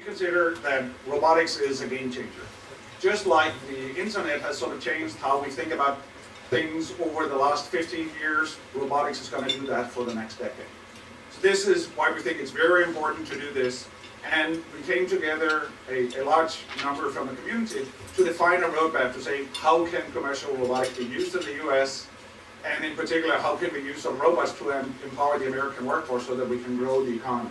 consider that robotics is a game changer. Just like the internet has sort of changed how we think about things over the last 15 years, robotics is going to do that for the next decade. So this is why we think it's very important to do this. And we came together, a large number from the community, to define a roadmap to say how can commercial robotics be used in the US, and in particular how can we use some robots to empower the American workforce so that we can grow the economy.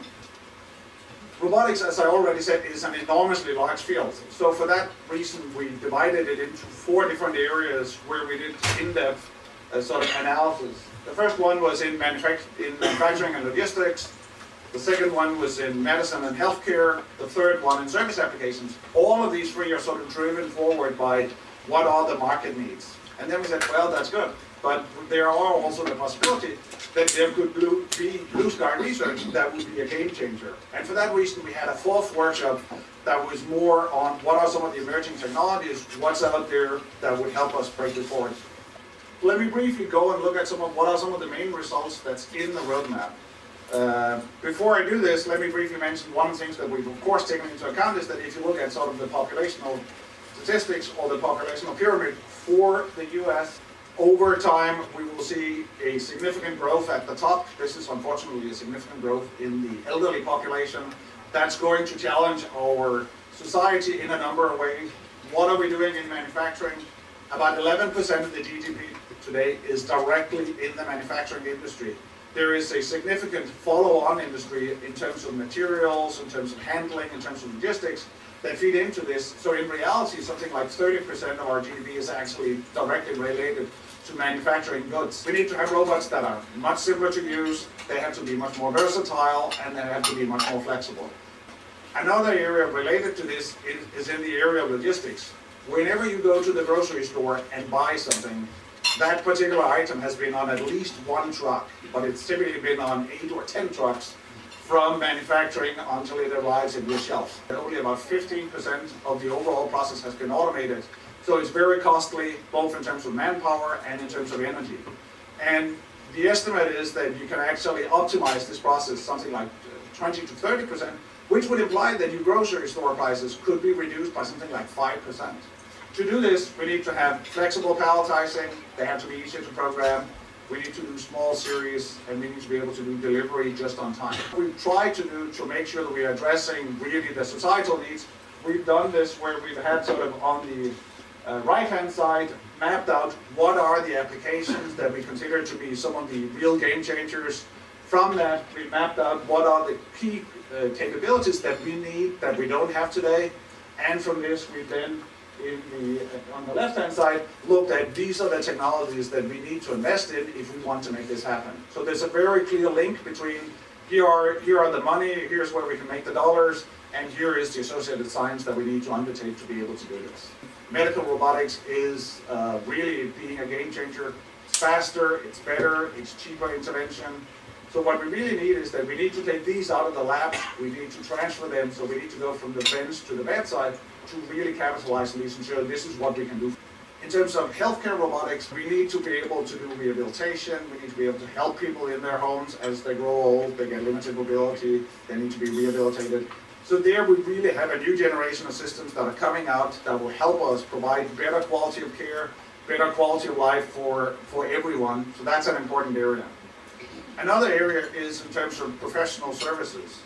Robotics, as I already said, is an enormously large field. So for that reason, we divided it into 4 different areas where we did in-depth sort of analysis. The first one was in manufacturing and logistics. The second one was in medicine and healthcare. The third one in service applications. All of these 3 are sort of driven forward by what are the market needs. And then we said, well, that's good. But there are also the possibility that there could be blue sky research that would be a game changer. And for that reason, we had a 4th workshop that was more on what are some of the emerging technologies, what's out there that would help us break this forward. Let me briefly go and look at what are some of the main results that's in the roadmap. Before I do this, let me briefly mention one of the things that we've of course taken into account is that if you look at sort of the populational statistics or the populational pyramid for the US, over time we will see a significant growth at the top. This is unfortunately a significant growth in the elderly population. That's going to challenge our society in a number of ways. What are we doing in manufacturing? About 11% of the GDP today is directly in the manufacturing industry. There is a significant follow-on industry in terms of materials, in terms of handling, in terms of logistics that feed into this. So in reality, something like 30% of our GDP is actually directly related to manufacturing goods. We need to have robots that are much simpler to use, they have to be much more versatile, and they have to be much more flexible. Another area related to this is in the area of logistics. Whenever you go to the grocery store and buy something, that particular item has been on at least 1 truck, but it's typically been on 8 or 10 trucks from manufacturing until it arrives at your shelf. Only about 15% of the overall process has been automated, so it's very costly, both in terms of manpower and in terms of energy. And the estimate is that you can actually optimize this process something like 20 to 30%, which would imply that your grocery store prices could be reduced by something like 5%. To do this, we need to have flexible palletizing, they have to be easier to program, we need to do small series, and we need to be able to do delivery just on time. We've tried to do to make sure that we are addressing really the societal needs. We've done this where we've had sort of on the right-hand side mapped out what are the applications that we consider to be some of the real game changers. From that, we mapped out what are the key capabilities that we need that we don't have today, and from this we then on the left-hand side, looked at these are the technologies that we need to invest in if we want to make this happen. So there's a very clear link between here are the money, here's where we can make the dollars, and here is the associated science that we need to undertake to be able to do this. Medical robotics is really being a game changer. It's faster, it's better, it's cheaper intervention. So what we really need is that we need to take these out of the lab, we need to transfer them, so we need to go from the bench to the bedside to really capitalize on these and show this is what we can do. In terms of healthcare robotics, we need to be able to do rehabilitation, we need to be able to help people in their homes as they grow old, they get limited mobility, they need to be rehabilitated. So there we really have a new generation of systems that are coming out that will help us provide better quality of care, better quality of life for everyone, so that's an important area. Another area is in terms of professional services.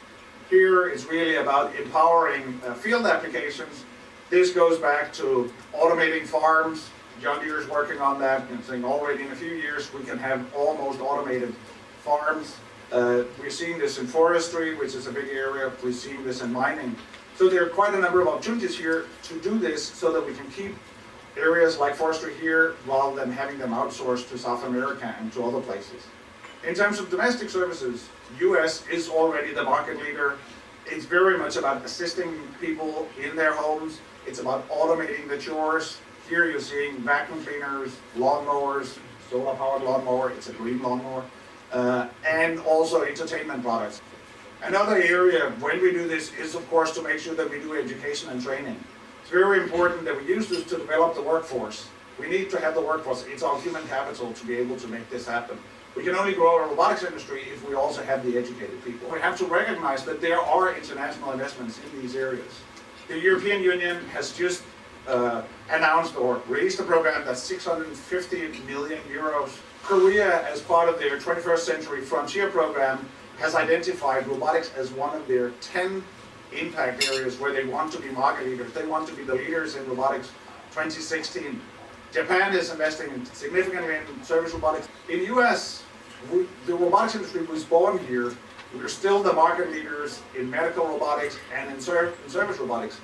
Here it's really about empowering field applications. This goes back to automating farms. John Deere's working on that and saying already in a few years we can have almost automated farms. We're seeing this in forestry, which is a big area. We're seeing this in mining. So there are quite a number of opportunities here to do this so that we can keep areas like forestry here rather than having them outsourced to South America and to other places. In terms of domestic services, US is already the market leader. It's very much about assisting people in their homes. It's about automating the chores. Here you're seeing vacuum cleaners, lawnmowers, solar-powered lawnmower, it's a green lawnmower, and also entertainment products. Another area when we do this is of course to make sure that we do education and training. It's very important that we use this to develop the workforce. We need to have the workforce. It's our human capital to be able to make this happen. We can only grow our robotics industry if we also have the educated people. We have to recognize that there are international investments in these areas. The European Union has just announced or released a program that's 650 million euros. Korea, as part of their 21st Century Frontier program, has identified robotics as one of their 10 impact areas where they want to be market leaders. They want to be the leaders in robotics 2016. Japan is investing significantly in service robotics. In the US, the robotics industry was born here. We're still the market leaders in medical robotics and in service robotics.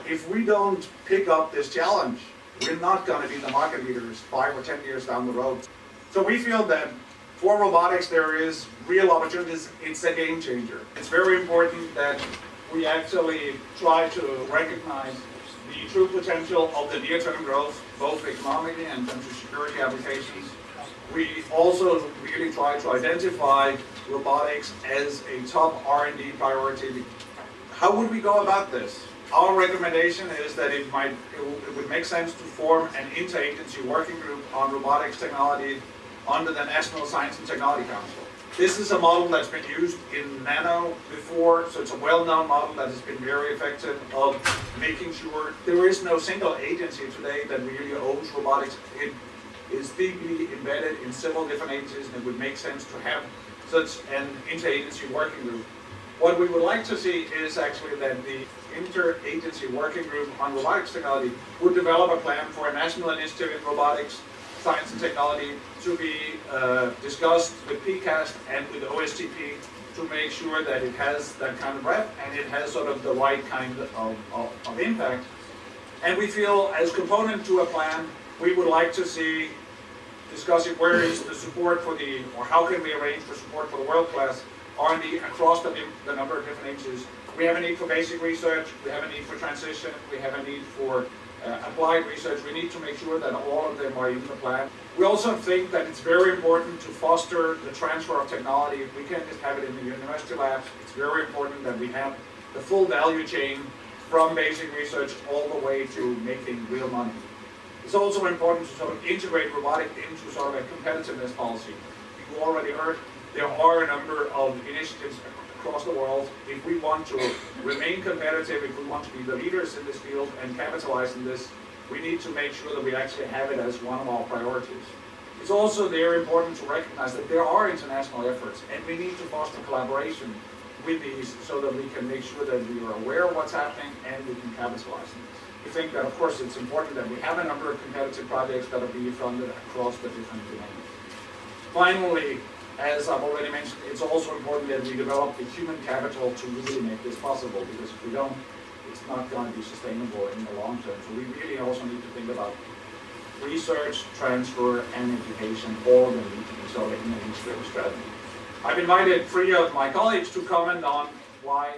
If we don't pick up this challenge, we're not going to be the market leaders 5 or 10 years down the road. So we feel that for robotics there is real opportunities. It's a game changer. It's very important that we actually try to recognize the true potential of the near-term growth, both economically and in terms of security applications. We also really try to identify robotics as a top R&D priority. How would we go about this? Our recommendation is that it would make sense to form an interagency working group on robotics technology under the National Science and Technology Council. This is a model that's been used in nano before, so it's a well-known model that has been very effective of making sure there is no single agency today that really owns robotics. It is deeply embedded in several different agencies, and it would make sense to have such an interagency working group. What we would like to see is actually that the interagency working group on robotics technology would develop a plan for a national initiative in robotics, science and technology to be discussed with PCAST and with OSTP to make sure that it has that kind of breadth and it has sort of the right kind of impact. And we feel as component to a plan, we would like to see discussing where is the support for the, or how can we arrange for support for the world-class R&D across the number of different agencies. We have a need for basic research, we have a need for transition, we have a need for applied research. We need to make sure that all of them are in the plan. We also think that it's very important to foster the transfer of technology. We can't just have it in the university labs. It's very important that we have the full value chain from basic research all the way to making real money. It's also important to sort of integrate robotics into sort of a competitiveness policy. You already heard there are a number of initiatives across the world. If we want to remain competitive, if we want to be the leaders in this field and capitalize on this, we need to make sure that we actually have it as one of our priorities. It's also very important to recognize that there are international efforts, and we need to foster collaboration with these so that we can make sure that we are aware of what's happening and we can capitalize on this. We think that, of course, it's important that we have a number of competitive projects that are being funded across the different domains. Finally, as I've already mentioned, it's also important that we develop the human capital to really make this possible, because if we don't, it's not going to be sustainable in the long term. So we really also need to think about research, transfer, and education. All of them need to be sort of in the strategy. I've invited 3 of my colleagues to comment on why